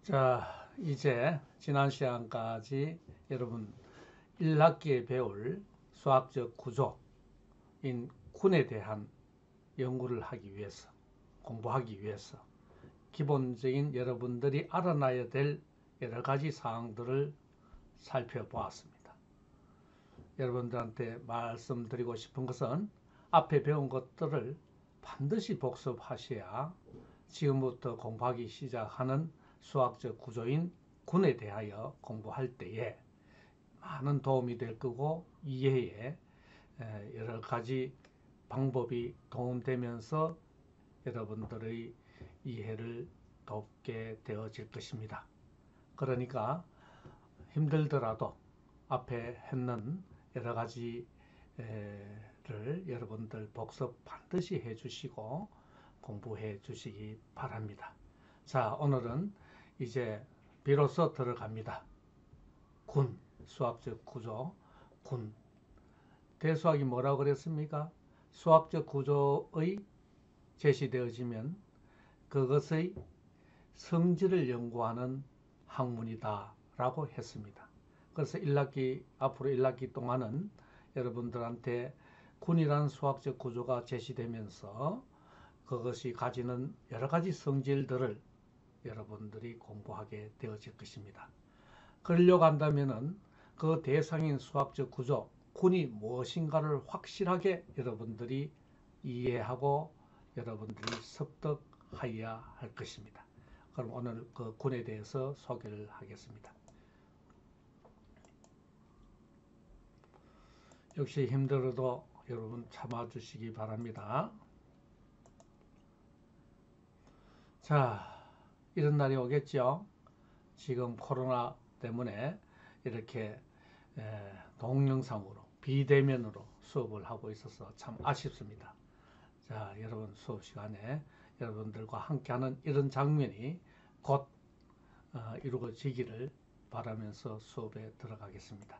자, 이제 지난 시간까지 여러분 1학기에 배울 수학적 구조인 군에 대한 연구를 하기 위해서, 공부하기 위해서 기본적인 여러분들이 알아놔야 될 여러 가지 사항들을 살펴보았습니다. 여러분들한테 말씀드리고 싶은 것은 앞에 배운 것들을 반드시 복습하셔야 지금부터 공부하기 시작하는 수학적 구조인 군에 대하여 공부할 때에 많은 도움이 될 거고 이해에 여러 가지 방법이 도움되면서 여러분들의 이해를 돕게 되어질 것입니다. 그러니까 힘들더라도 앞에 했는 여러 가지를 여러분들 복습 반드시 해주시고 공부해 주시기 바랍니다. 자, 오늘은 이제 비로소 들어갑니다. 군, 수학적 구조, 군. 대수학이 뭐라고 그랬습니까? 수학적 구조의 제시되어지면 그것의 성질을 연구하는 학문이다 라고 했습니다. 그래서 앞으로 1학기 동안은 여러분들한테 군이라는 수학적 구조가 제시되면서 그것이 가지는 여러 가지 성질들을 여러분들이 공부하게 되어질 것입니다. 그러려고 한다면은 그 대상인 수학적 구조, 군이 무엇인가를 확실하게 여러분들이 이해하고 여러분들이 습득하여야 할 것입니다. 그럼 오늘 그 군에 대해서 소개를 하겠습니다. 역시 힘들어도 여러분 참아주시기 바랍니다. 자, 이런 날이 오겠죠. 지금 코로나 때문에 이렇게 동영상으로 비대면으로 수업을 하고 있어서 참 아쉽습니다. 자, 여러분 수업 시간에 여러분들과 함께하는 이런 장면이 곧 이루어지기를 바라면서 수업에 들어가겠습니다.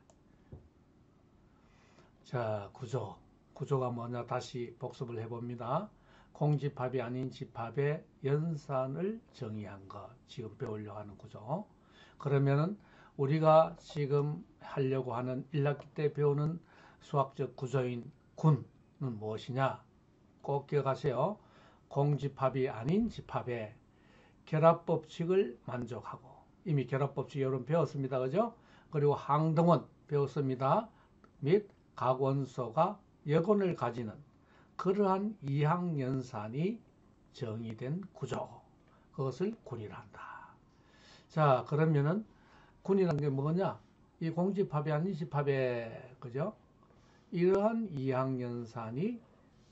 자, 구조가 뭐냐 다시 복습을 해봅니다. 공집합이 아닌 집합의 연산을 정의한 것, 지금 배우려고 하는 구조. 그러면은 우리가 지금 하려고 하는 1학기 때 배우는 수학적 구조인 군은 무엇이냐? 꼭 기억하세요. 공집합이 아닌 집합의 결합법칙을 만족하고, 이미 결합법칙 여러분 배웠습니다. 그죠? 그리고 항등원 배웠습니다. 및 각원소가 여건을 가지는 그러한 이항연산이 정의된 구조, 그것을 군이라 한다. 자, 그러면은 군이란 게 뭐냐? 이 공집합이 아닌 집합에, 그죠? 이러한 이항연산이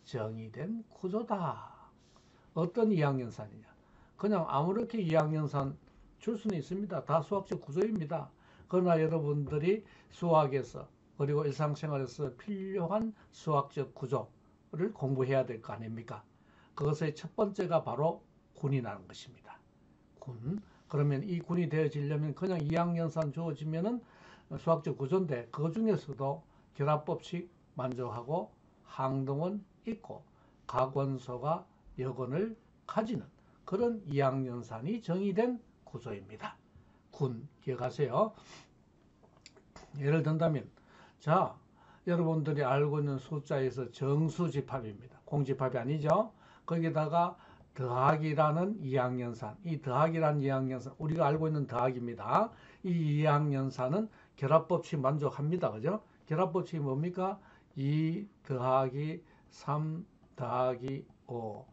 정의된 구조다. 어떤 이항연산이냐? 그냥 아무렇게 이항연산 줄 수는 있습니다. 다 수학적 구조입니다. 그러나 여러분들이 수학에서 그리고 일상생활에서 필요한 수학적 구조를 공부해야 될 거 아닙니까? 그것의 첫 번째가 바로 군이라는 것입니다. 군. 그러면 이 군이 되어지려면 그냥 이항연산 주어지면은 수학적 구조인데 그 중에서도 결합법칙 만족하고 항등원 있고 각원소가 여건을 가지는 그런 이항연산이 정의된 구조입니다. 군 기억하세요. 예를 든다면 자, 여러분들이 알고 있는 숫자에서 정수집합입니다. 공집합이 아니죠. 거기다가 더하기라는 이항연산, 이 더하기라는 이항연산, 우리가 알고 있는 더하기입니다. 이 이항연산은 결합법칙 만족합니다. 그죠? 결합법칙이 뭡니까? 2 더하기 3 더하기 5.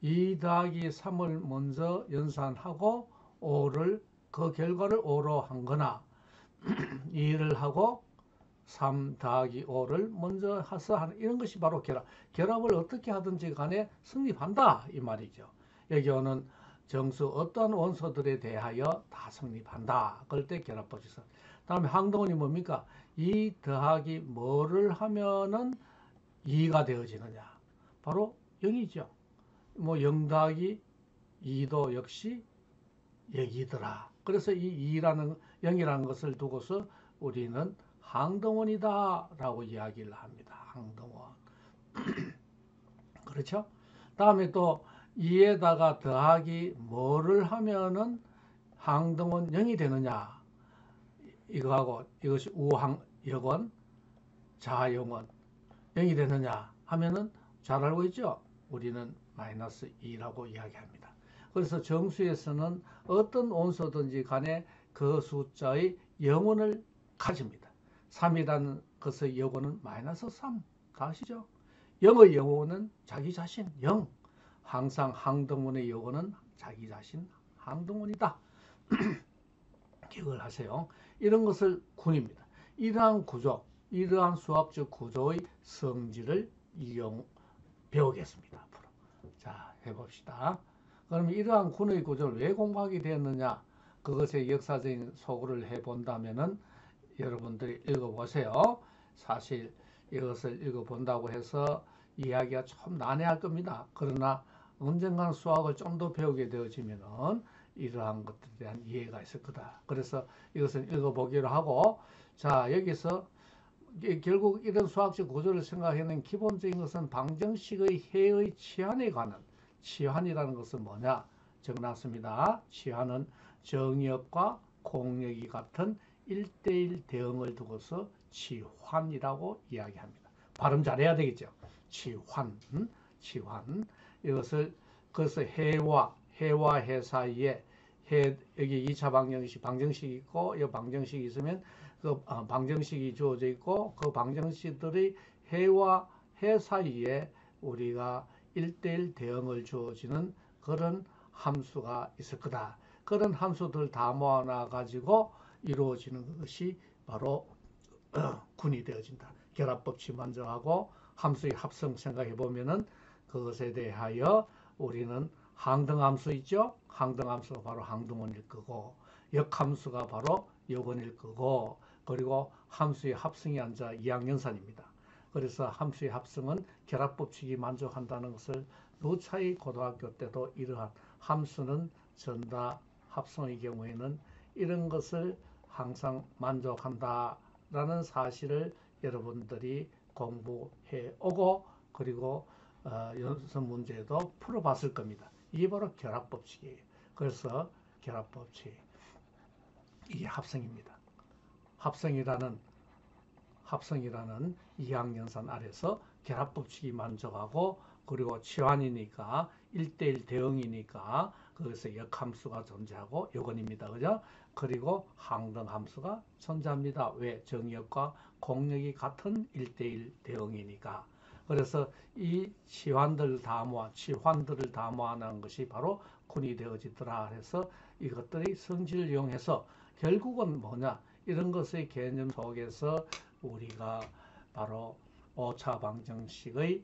2 더하기 3을 먼저 연산하고 5를 그 결과를 5로 한 거나 2를 하고 3 더하기 5를 먼저 해서 하는 이런 것이 바로 결합. 결합을 어떻게 하든지 간에 성립한다 이 말이죠. 여기 오는 정수 어떠한 원소들에 대하여 다 성립한다. 그럴 때 결합법칙. 다음에 항등원이 뭡니까? 2 더하기 뭐를 하면은 2가 되어지느냐? 바로 0이죠. 뭐 0 더하기 2도 역시 0이더라. 그래서 이 0이라는 것을 두고서 우리는 항등원이다 라고 이야기를 합니다. 항등원. 그렇죠? 다음에 또 2에다가 더하기 뭐를 하면은 항등원 0이 되느냐? 이거하고 이것이 우항역원, 자영원 0이 되느냐 하면은 잘 알고 있죠? 우리는 마이너스 2라고 이야기합니다. 그래서 정수에서는 어떤 온소든지 간에 그 숫자의 영원을 가집니다. 3이라는 것의 영원은 마이너스 3. 다 아시죠? 0의 영원은 자기 자신 0. 항상 항등원의 영원은 자기 자신 항등원이다. 기억을 하세요. 이런 것을 군입니다. 이러한 구조, 이러한 수학적 구조의 성질을 배우겠습니다. 앞으로. 자, 해봅시다. 그러면 이러한 군의 구조를 왜 공부하게 되었느냐? 그것의 역사적인 소구를 해본다면은 여러분들이 읽어보세요. 사실 이것을 읽어본다고 해서 이야기가 좀 난해할 겁니다. 그러나 언젠가는 수학을 좀 더 배우게 되어지면은 이러한 것들에 대한 이해가 있을 거다. 그래서 이것을 읽어보기로 하고, 자, 여기서 결국 이런 수학적 구조를 생각하는 기본적인 것은 방정식의 해의 치환에 관한, 치환이라는 것은 뭐냐? 적어놨습니다. 치환은 정역과 공역이 같은 1대1 대응을 두고서 치환이라고 이야기합니다. 발음 잘해야 되겠죠? 치환, 치환. 이것을 그래서 해와 해 사이에 여기 2차 방정식이 있고 이 방정식이 있으면 그 방정식이 주어져 있고 그 방정식들의 해와 해 사이에 우리가 1대1 대응을 주어지는 그런 함수가 있을 거다. 그런 함수들 다 모아놔 가지고 이루어지는 것이 바로 군이 되어진다. 결합법칙 먼저 하고 함수의 합성 생각해 보면은 그것에 대하여 우리는 항등함수 있죠? 항등함수가 바로 항등원일 거고 역함수가 바로 역원일 거고 그리고 함수의 합성이 앉아 이항연산입니다. 그래서 함수의 합성은 결합법칙이 만족한다는 것을 누차히 고등학교 때도 이러한 함수는 전다 합성의 경우에는 이런 것을 항상 만족한다라는 사실을 여러분들이 공부해 오고 그리고 연습 문제도 풀어봤을 겁니다. 이게 바로 결합법칙이에요. 그래서 결합법칙, 이게 합성입니다. 합성이라는 이항연산 아래서 결합법칙이 만족하고 그리고 치환이니까 1대1 대응이니까 거기서 역함수가 존재하고 요건입니다. 그죠? 그리고 항등함수가 존재합니다. 왜? 정역과 공역이 같은 1대1 대응이니까. 그래서 이 치환들을 다 모아놓은 것이 바로 군이 되어지더라. 해서 이것들의 성질을 이용해서 결국은 뭐냐? 이런 것의 개념 속에서 우리가 바로 5차 방정식의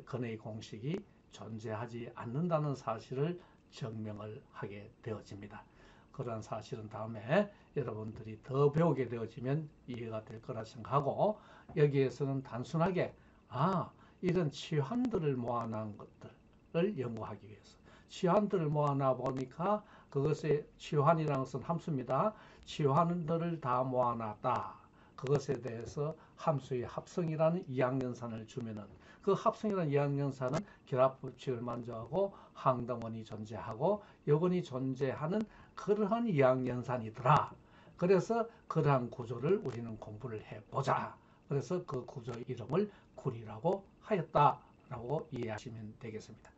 근의 공식이 존재하지 않는다는 사실을 증명을 하게 되어집니다. 그러한 사실은 다음에 여러분들이 더 배우게 되어지면 이해가 될 거라 생각하고 여기에서는 단순하게 이런 치환들을 모아놓은 것들을 연구하기 위해서 치환들을 모아놔 보니까 그것의 치환이라는 것은 함수입니다. 치환들을 다 모아놨다. 그것에 대해서 함수의 합성이라는 이항연산을 주면은 그 합성이라는 이항연산은 결합법칙을 만족하고 항등원이 존재하고 역원이 존재하는 그러한 이항연산이더라. 그래서 그러한 구조를 우리는 공부를 해보자. 그래서 그 구조의 이름을 군이라고 하였다라고 이해하시면 되겠습니다.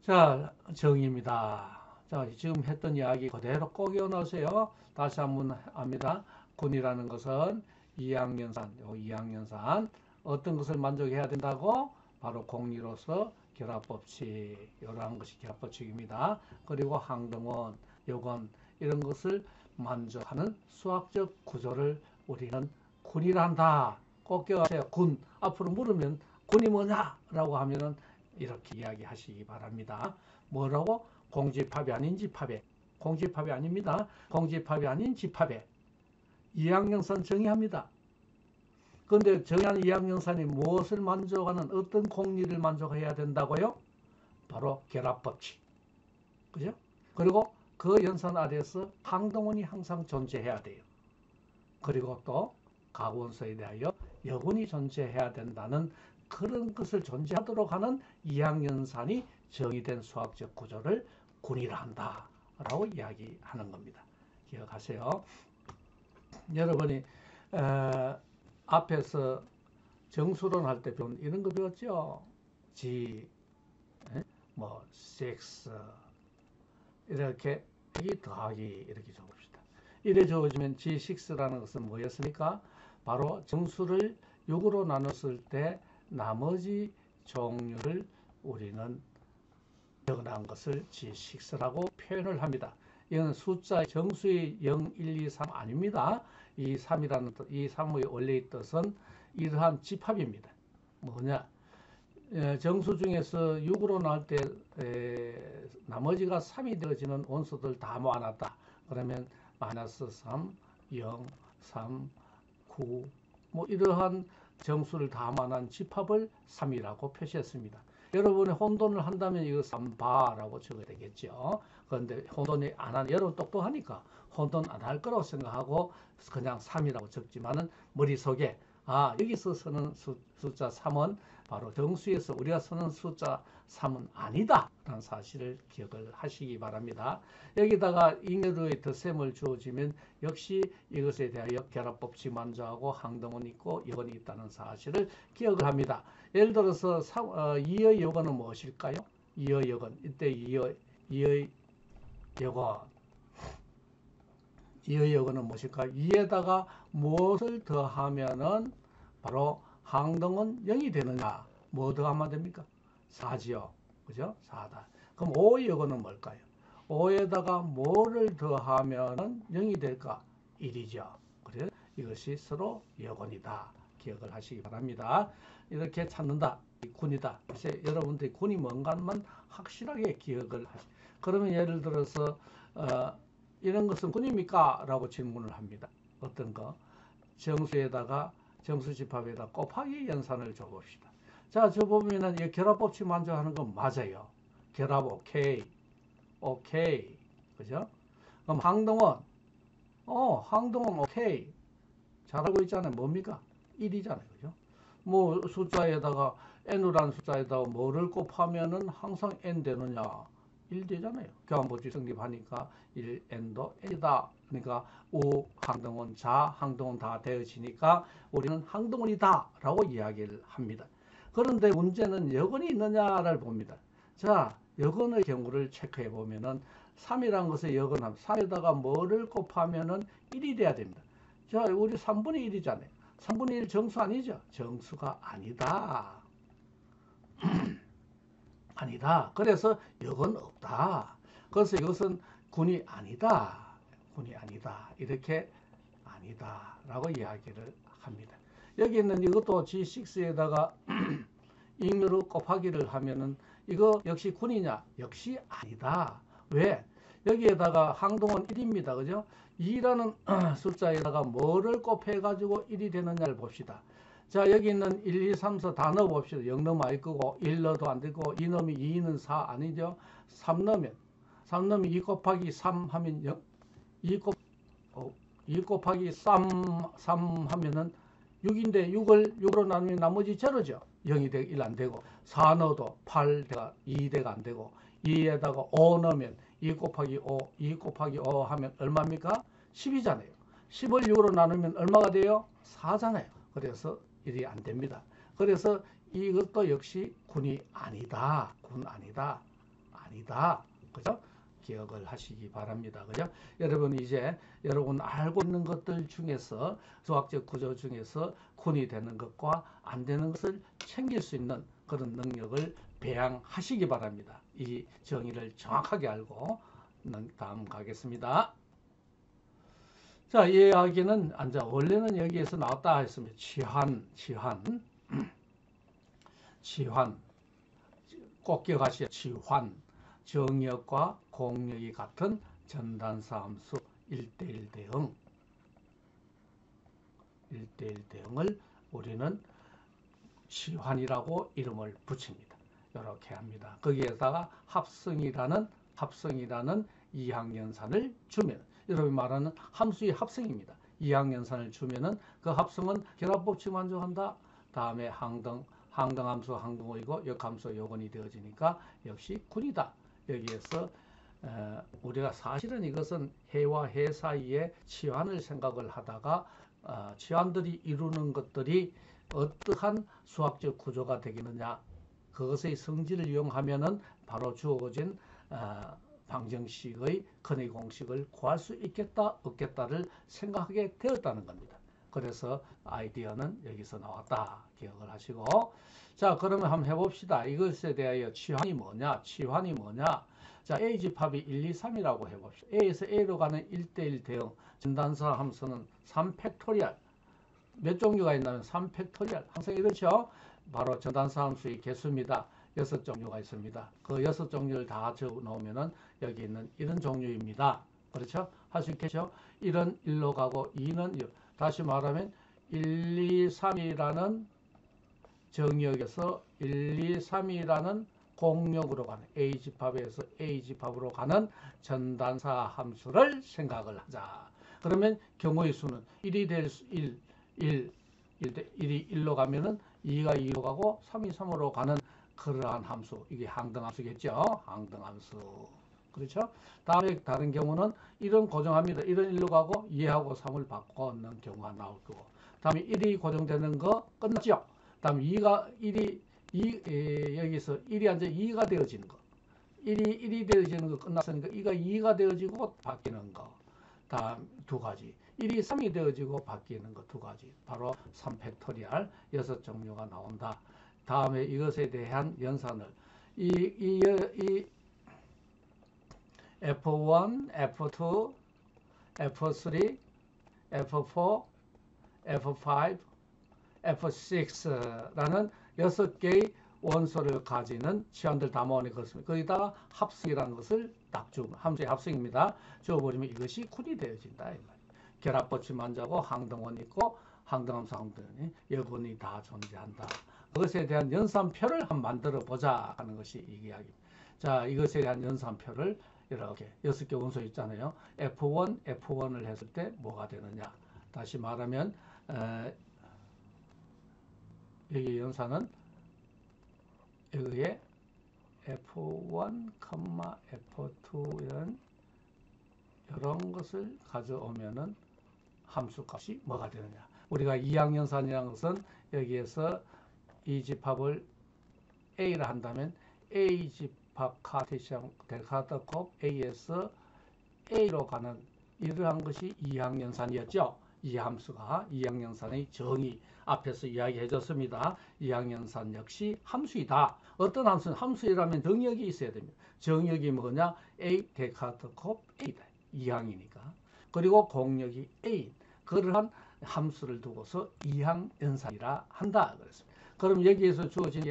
자, 정의입니다. 자, 지금 했던 이야기 그대로 꼭 외워놓으세요. 다시 한번 합니다. 군이라는 것은 이항연산 어떤 것을 만족해야 된다고? 바로 공리로서 결합법칙, 이러한 것이 결합법칙입니다. 그리고 항등원, 역원 이런 것을 만족하는 수학적 구조를 우리는 군이라 한다. 꼭 기억하세요. 군. 앞으로 물으면 군이 뭐냐라고 하면은 이렇게 이야기하시기 바랍니다. 뭐라고? 공집합이 아닌 집합에. 공집합이 아닙니다. 공집합이 아닌 집합에. 이항연산 정의합니다. 그런데 정의하는 이항연산이 무엇을 만족하는 어떤 공리를 만족해야 된다고요? 바로 결합법칙. 그죠? 그리고 그 연산 아래에서 항등원이 항상 존재해야 돼요. 그리고 또 가원서에 대하여 역원이 존재해야 된다는 그런 것을 존재하도록 하는 이항연산이 정의된 수학적 구조를 군이라 한다 라고 이야기하는 겁니다. 기억하세요. 여러분이 앞에서 정수론 할 때 배운 이런 거 배웠죠? 뭐 섹스 이렇게 더하기 이렇게 적읍시다. 이래 적어주면 G6라는 것은 뭐였습니까? 바로 정수를 6으로 나눴을 때 나머지 종류를 우리는 적어놓은 것을 G6라고 표현을 합니다. 이건 숫자 정수의 0, 1, 2, 3 아닙니다. 이 3이라는 뜻, 이 3의 원래의 뜻은 이러한 집합입니다. 뭐냐? 정수 중에서 6으로 나올 때 나머지가 3이 되어지는 원소들 다 모아놨다. 그러면 마이너스 3, 0, 3, 9 뭐 이러한 정수를 다 모아놓은 집합을 3이라고 표시했습니다. 여러분이 혼돈을 한다면 이거 3바라고 적어야 되겠죠. 그런데 혼돈이 안 하는, 여러분 똑똑하니까 혼돈 안 할 거라고 생각하고 그냥 3이라고 적지만은 머릿속에 여기서 쓰는 숫자 3은 바로 정수에서 우리가 쓰는 숫자 3은 아니다 라는 사실을 기억을 하시기 바랍니다. 여기다가 잉여로의 덧셈을 주어지면 역시 이것에 대하여 결합법칙 만조하고 항등은 있고 여건이 있다는 사실을 기억을 합니다. 예를 들어서 2의 여건은 무엇일까요? 2의 여건, 이때 2의 여건은 무엇일까요? 2에다가 무엇을 더하면은 바로 항등은 0이 되느냐? 뭐 더하면 됩니까? 4지요. 그죠? 4다. 그럼 5의 여건은 뭘까요? 5에다가 뭐를 더하면은 0이 될까? 1이죠. 그래서 이것이 서로 여건이다. 기억을 하시기 바랍니다. 이렇게 찾는다. 군이다. 그래서 여러분들이 군이 뭔가만 확실하게 기억을 하시. 그러면 예를 들어서 이런 것은 군입니까? 라고 질문을 합니다. 어떤 거? 정수에다가 정수집합에다 곱하기 연산을 줘봅시다. 자, 저 보면은 이 결합법칙 만족하는 건 맞아요. 결합 오케이. 그죠? 그럼 항등은 항등은 오케이. 잘 알고 있잖아요. 뭡니까? 1이잖아요. 그죠? 뭐 숫자에다가 n이라는 숫자에다가 뭐를 곱하면은 항상 n 되느냐? 1 되잖아요. 교환법칙 성립하니까 1n도 n이다. 그러니까 우 항등원, 자 항등원 다 되어지니까 우리는 항등원이다 라고 이야기를 합니다. 그런데 문제는 여건이 있느냐를 봅니다. 자, 여건의 경우를 체크해 보면은 3이라는 것을 여건함, 3에다가 뭐를 곱하면은 1이 돼야 됩니다. 자, 우리 3분의 1이잖아요. 3분의 1 정수 아니죠? 정수가 아니다. 아니다. 그래서 여건 없다. 그래서 이것은 군이 아니다. 군이 아니다. 이렇게 아니다. 라고 이야기를 합니다. 여기 있는 이것도 G6에다가 잉여로 곱하기를 하면은 이거 역시 군이냐? 역시 아니다. 왜? 여기에다가 항동은 1입니다. 그죠? 2라는 숫자에다가 뭐를 곱해가지고 1이 되느냐를 봅시다. 자, 여기 있는 1, 2, 3, 4 다 넣어봅시다. 0 넣으면 알 거고, 1 넣어도 안 되고, 2 넣으면 2는 4 아니죠? 3 넣으면 2 곱하기 3 하면 0, 2 곱하기 3 하면은 6인데 6으로 나누면 나머지 제로죠. 0이 되고 1 안 되고, 4 넣어도 8대가 2대가 안 되고, 2에다가 5 넣으면 2 곱하기 5 하면 얼마입니까? 10이잖아요. 10을 6으로 나누면 얼마가 돼요? 4잖아요. 그래서 1이 안 됩니다. 그래서 이것도 역시 군이 아니다. 군 아니다. 아니다. 그죠? 기억을 하시기 바랍니다. 그죠? 여러분 이제 여러분 알고 있는 것들 중에서 수학적 구조 중에서 군이 되는 것과 안 되는 것을 챙길 수 있는 그런 능력을 배양하시기 바랍니다. 이 정의를 정확하게 알고 다음 가겠습니다. 자, 이 이야기는 원래는 여기에서 나왔다 했습니다. 치환. 꼭 기억하시오. 치환. 정역과 공역이 같은 전단사 함수 1대1 대응. 1대1 대응을 우리는 치환이라고 이름을 붙입니다. 이렇게 합니다. 거기에다가 합성이라는 이항연산을 주면, 여러분이 말하는 함수의 합성입니다. 이항연산을 주면은 그 합성은 결합법칙 만족한다. 다음에 항등함수 항등호이고 역함수 요건이 되어지니까 역시 군이다. 여기에서 우리가 사실은 이것은 해와 해 사이에 치환을 생각을 하다가 치환들이 이루는 것들이 어떠한 수학적 구조가 되겠느냐, 그것의 성질을 이용하면은 바로 주어진 방정식의 근의 공식을 구할 수 있겠다 없겠다를 생각하게 되었다는 겁니다. 그래서 아이디어는 여기서 나왔다 기억을 하시고, 자 그러면 한번 해봅시다. 이것에 대하여 치환이 뭐냐, 치환이 뭐냐. 자 A 집합이 1, 2, 3이라고 해봅시다. A에서 A로 가는 1대1 대응 전단사 함수는 3팩토리얼. 몇 종류가 있냐면 3팩토리얼, 항상 이렇죠. 바로 전단사 함수의 개수입니다. 6종류가 있습니다. 그 6종류를 다 적어 놓으면은 여기 있는 이런 종류입니다. 그렇죠? 할 수 있겠죠? 1은 1로 가고 2는 1. 다시 말하면 1, 2, 3이라는 정역에서 1, 2, 3이라는 공역으로 가는 A집합에서 A집합으로 가는 전단사 함수를 생각을 하자. 그러면 경우의 수는 1이 될 수, 1이 1로 가면은 2가 2로 가고 3이 3으로 가는 그러한 함수, 이게 항등함수겠죠. 항등함수. 그렇죠? 다음에 다른 경우는 1은 고정합니다. 1은 1로 가고 2하고 3을 바꾸는 경우가 나올 거고, 다음에 1이 고정되는 거 끝났죠. 다음 2가 1이 여기서 1이 앉아 2가 되어지는 거, 1이 되어지는 거 끝났으니까 2가 2가 되어지고 바뀌는 거. 다음 두 가지, 1이 3이 되어지고 바뀌는 거 두 가지, 바로 3팩토리얼 6종류가 나온다. 다음에 이것에 대한 연산을 이 F1, F2, F3, F4, F5, F6라는 6개의 원소를 가지는 치환들 다 모으니 그렇습니다. 거기다가 합성이라는 것을 딱 주면 함수의 합성입니다. 주어버리면 이것이 쿤이 되어진다. 결합법칙 만자고 항등원 있고 항등함수 항등이 여건이 다 존재한다. 그것에 대한 연산표를 한번 만들어 보자 하는 것이 이 이야기입니다. 자, 이것에 대한 연산표를 이렇게 6개 원소 있잖아요. F1, F1을 했을 때 뭐가 되느냐. 다시 말하면 여기 연산은 여기에 F1, F2 이런 것을 가져오면은 함수 값이 뭐가 되느냐. 우리가 이항연산이라는 것은 여기에서 이 집합을 A라 한다면 A 집합 카테시안 데카르트 A에서 A로 가는 이러한 것이 이항연산이었죠. 이 함수가 이항연산의 정의 앞에서 이야기해 줬습니다. 이항연산 역시 함수이다. 어떤 함수는 함수이라면 정역이 있어야 됩니다. 정역이 뭐냐? A 데카르트 A다. 이항이니까. 그리고 공역이 A. 그러한 함수를 두고서 이항연산이라 한다. 그랬습니다. 그럼 여기에서 주어진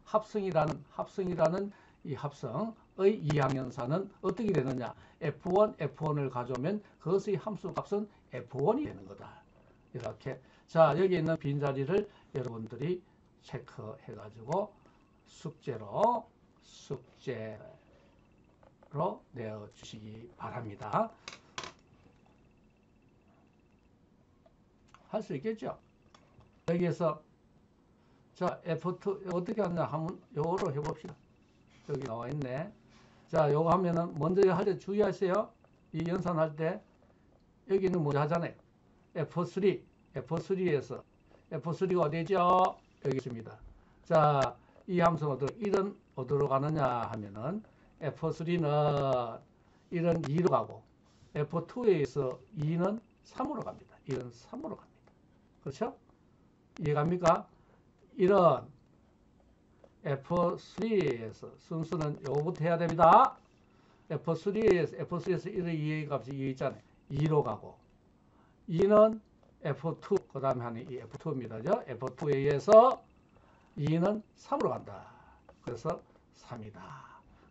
합성이라는 이 합성의 이항연산은 어떻게 되느냐? F1, F1을 가져오면 그것의 함수 값은 F1이 되는 거다. 이렇게. 자, 여기 있는 빈자리를 여러분들이 체크해가지고 숙제로 내어주시기 바랍니다. 할 수 있겠죠? 여기에서 자, F2 어떻게 하냐 하면 요거로 해봅시다. 여기 나와 있네. 자, 요거 하면은 먼저 할 때 주의하세요. 이 연산할 때 여기는 먼저 하잖아요. F3에서 F3가 어디죠? 여기 있습니다. 자, 이 함수는 1은 어디로 가느냐 하면은 F3는 1은 2로 가고 F2에서 2는 3으로 갑니다. 1은 3으로 갑니다. 그렇죠? 이해갑니까? 이런 F3에서 순수는 요거부터 해야 됩니다. F3에서 1의 2의 값이 2 있잖아요. 2로 가고 2는 F2 그 다음에 하는 이 F2입니다. F2에 의해서 2는 3으로 간다. 그래서 3이다.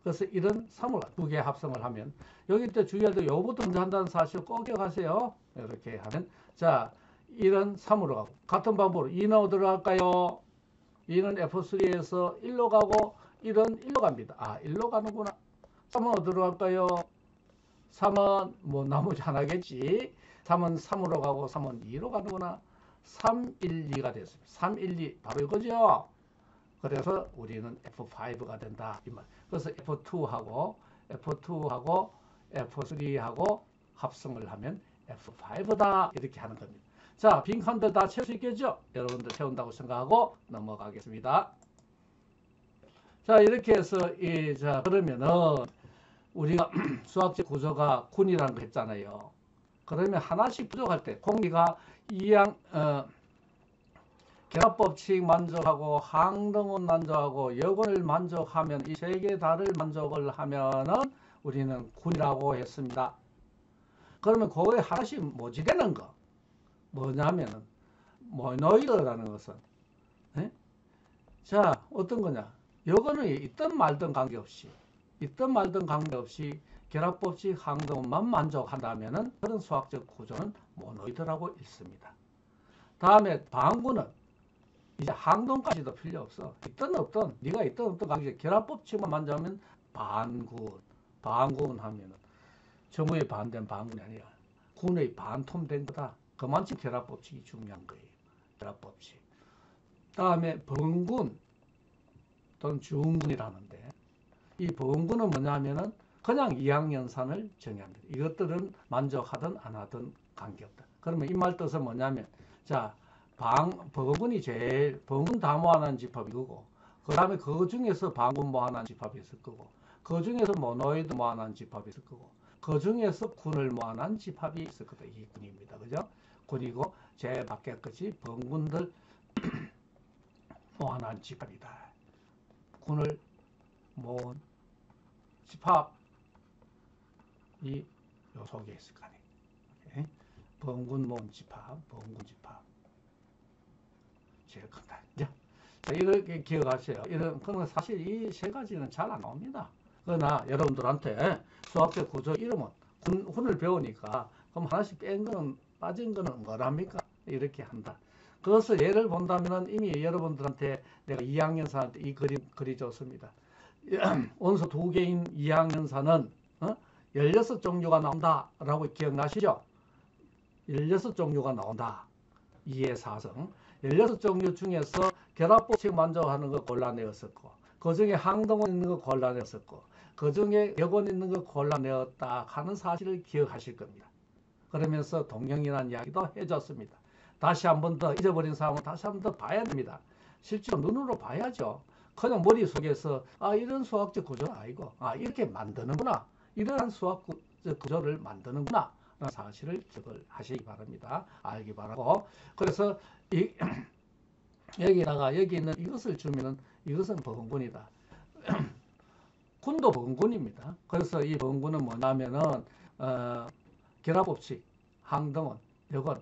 그래서 1은 3으로 간다. 두 개 합성을 하면 여기 때 주의할 때 요거부터 먼저 한다는 사실 꼭 기억하세요. 이렇게 하면 자 1은 3으로 가고 같은 방법으로 2는 어디로 갈까요? 2는 F3에서 1로 가고 1은 1로 갑니다. 아 1로 가는구나. 3은 어디로 갈까요? 3은 뭐 나머지 하나겠지. 3은 3으로 가고 3은 2로 가는구나. 3, 1, 2가 됐습니다. 3, 1, 2 바로 이거죠. 그래서 우리는 F5가 된다. 이 말. 그래서 F2하고 F2하고 F3하고 합성을 하면 F5다 이렇게 하는 겁니다. 자, 빈칸들 다 채울 수 있겠죠? 여러분들 채운다고 생각하고 넘어가겠습니다. 자, 이렇게 해서 자, 그러면은 우리가 수학적 구조가 군이라는 거 했잖아요. 그러면 하나씩 부족할 때 공리가 결합법칙 만족하고 항등원 만족하고 여건을 만족하면 이 세 개 다를 만족을 하면은 우리는 군이라고 했습니다. 그러면 그거에 하나씩 모집되는 거 뭐냐면은 모노이드라는 것은 자 어떤 거냐 여건이 있든 말든 관계없이 결합법칙 항등원만 만족한다면은 그런 수학적 구조는 모노이드라고 있습니다. 다음에 방구는 이제 항동까지도 필요 없어. 있든 없든 네가 있든 없든 관계 결합법칙만 만족하면 반군 하면은 정의 반대는 반군이 아니라 군의 반톰된 거다. 그만큼 결합법칙이 중요한 거예요. 결합법칙. 다음에 번군 또는 중군이라는데 이 번군은 뭐냐면은 그냥 이항연산을 정의합니다. 이것들은 만족하든 안 하든 관계없다. 그러면 이 말 뜻은 뭐냐면 자 번군이 제일 번군 다 모아놓은 집합이 그거고 그 다음에 그 중에서 반군 모아놓은 집합이 있을 거고 그 중에서 모노이드 모아놓은 집합이 있을 거고 그 중에서 군을 모아놓은 집합이 있을 거다. 이게 군입니다. 그죠? 군이고 제 밖에 것이 번군들 모아놓은 집합이다. 군을 모은 집합이 요 속에 있을 거 아니에요. 번군 모은 집합, 번군 집합 제일 큰다. 자, 이렇게 기억하세요. 그러나 사실 이 세 가지는 잘 안 나옵니다. 그러나 여러분들한테 수학적 구조 이름은 군을 배우니까 그럼 하나씩 빠진 거는 뭐랍니까? 이렇게 한다. 그것을 예를 본다면 이미 여러분들한테 내가 2학년사한테 이 그림 그려줬습니다. 원소 두 개인 2학년사는 16종류가 나온다라고 기억나시죠? 16종류가 나온다. 2의 4성. 16종류 중에서 결합법칙 만족하는 거 골라내었었고 그 중에 항동원 있는 거 골라내었었고 그 중에 여건 있는 거 골라내었다 하는 사실을 기억하실 겁니다. 그러면서 동영이라는 이야기도 해줬습니다. 다시 한 번 더 잊어버린 사람은 다시 한 번 더 봐야 됩니다. 실제로 눈으로 봐야죠. 그냥 머릿속에서 이런 수학적 구조는 아니고 이렇게 만드는구나. 이러한 수학적 구조를 만드는구나. 라는 사실을 기억을 하시기 바랍니다. 알기 바라고. 그래서 여기다가 여기 있는 이것을 주면은 이것은 번군이다. 군도 번군입니다. 그래서 이 번군은 뭐냐면은 결합법칙, 항등원, 여건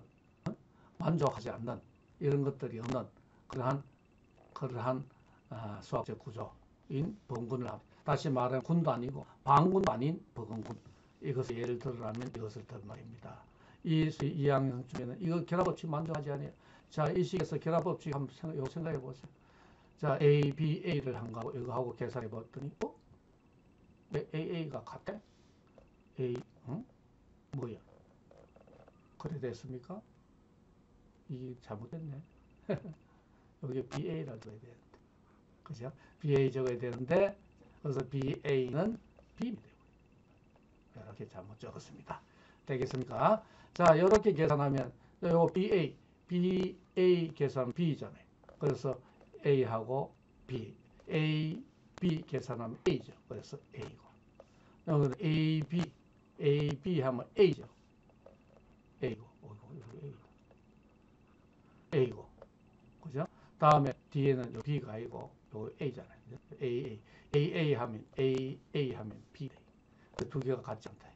만족하지 않는 이런 것들이 없는 그러한 수학적 구조인 번군을 합니다. 다시 말하면 군도 아니고 반군도 아닌 번군. 이것을 예를 들어라면 이것을 들 말입니다. 이 2학년 중에는 이거 결합법칙 만족하지 않아요. 자, 이 식에서 결합법칙 한번 생각해 보세요. 자, A, B, A를 한 거하고 이거 하고 계산해 봤더니 왜 AA가 같아? A, 뭐야? 그래 됐습니까? 이게 잘못됐네. 여기 BA라 줘야 되는데. 그죠? BA 적어야 되는데, 그래서 BA는 B입니다. 이렇게 잘못 적었습니다. 되겠습니까? 자, 이렇게 계산하면, 요거 BA 계산 B잖아요. 그래서 A하고 B, A, B 계산하면 A죠. 그래서 A고. 여기는 AB 하면 A죠. A고. A고. 그죠? 다음에 뒤에는 B가 아니고 요 A잖아요. AA 하면 B. 그 두 개가 같지 않다.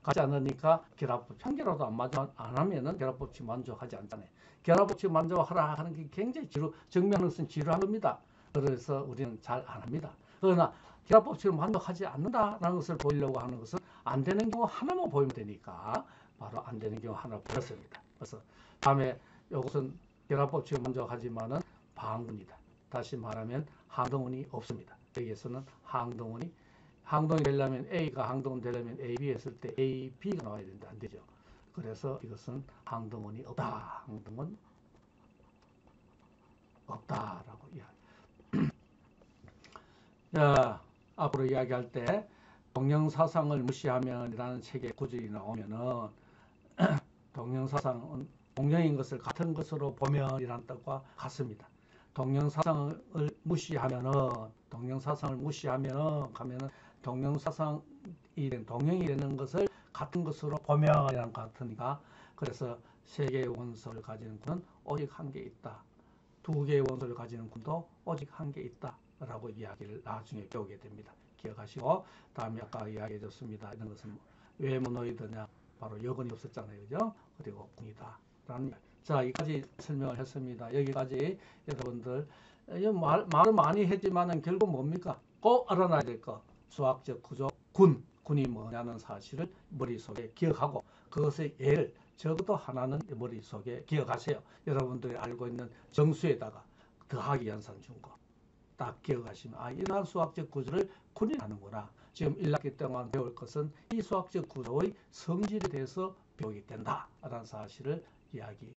같지 않으니까 결합법 편결화도 안 하면은 결합법칙 만족하지 않잖아요. 결합법칙 만족하라 하는 게 굉장히 증명하는 것은 지루한 겁니다. 그래서 우리는 잘 안 합니다. 그러나 결합법칙을 만족하지 않는다라는 것을 보이려고 하는 것은 안 되는 경우 하나만 보이면 되니까 바로 안 되는 경우 하나 보였습니다. 그래서 다음에 이것은 결합법칙을 만족하지만은 반군이다. 다시 말하면 항동원이 없습니다. 여기에서는 항동이 되려면 A가 항동원 되려면 AB 했을 때 A, B가 나와야 되는데 안 되죠. 그래서 이것은 항동원이 없다. 항동원 없다라고 이야기. 자, 앞으로 이야기할 때 동영사상을 무시하면이라는 책의 구절이 나오면은 동영사상은 동영인 것을 같은 것으로 보면이라는 뜻과 같습니다. 동영사상을 무시하면은 하면은 동영이 되는 것을 같은 것으로 보면이라는 것 같으니까 그래서 세 개의 원소를 가지는 군은 오직 한 개 있다. 두 개의 원소를 가지는 군도 오직 한 개 있다. 라고 이야기를 나중에 배우게 됩니다. 기억하시고 다음에 아까 이야기해 줬습니다. 이런 것은 왜 모노이드냐? 바로 여건이 없었잖아요. 그죠? 그리고 군이다. 자, 여기까지 설명을 했습니다. 여기까지 여러분들 말을 많이 했지만은 결국 뭡니까? 꼭 알아놔야 될 거. 수학적 구조 군이 뭐냐는 사실을 머릿속에 기억하고 그것의 예를 적어도 하나는 머릿속에 기억하세요. 여러분들이 알고 있는 정수에다가 더하기 연산 준 거. 딱 기억하시면 이러한 수학적 구조를 군이 하는구나. 지금 1학기 동안 배울 것은 이 수학적 구조의 성질에 대해서 배우게 된다라는 사실을 이야기